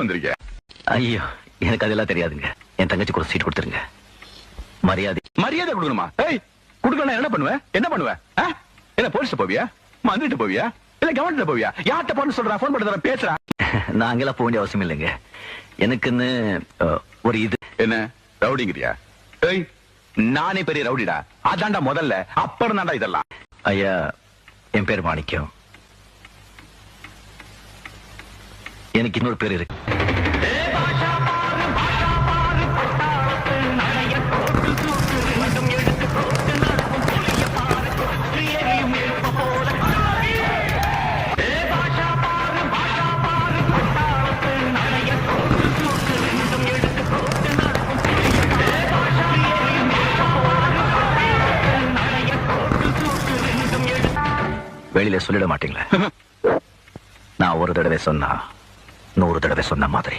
வந்திருக்க? ஐயோ, எனக்கு அதெல்லாம் தெரியாதுங்க. என் தங்கச்சிக்கு ஒரு சீட் கொடுத்துருங்க. மரியாதை மரியாதை கொடுக்கணுமா? ஏய், கொடுக்கணும் என்ன பண்ணுவேன்? என்ன பண்ணுவேன்? என்ன போலீஸ் போவியா? மந்திரிட்டு போவியா? இல்ல கவர்மெண்ட்ல போவியா? யார்கிட்ட போன்னு சொல்றேன்? போன் பண்ணி பேசுறேன். நான் அங்கெல்லாம் போக வேண்டிய அவசியம் இல்லைங்க. எனக்குன்னு ஒரு இது. என்ன ரவுடிங்கிறியா? ஏய், நானே பெரிய ரவுடிடா. அதான்டா முதல்ல, அப்புறம் தான்டா இதெல்லாம். ஐயா, என் பேர் மாணிக்கம். எனக்கு இன்னொரு பேர் இருக்கு. வெளியில சொல்லிட மாட்டீங்களா? நான் ஒரு தடவை சொன்னா 100 தடவை சொன்ன மாதிரி.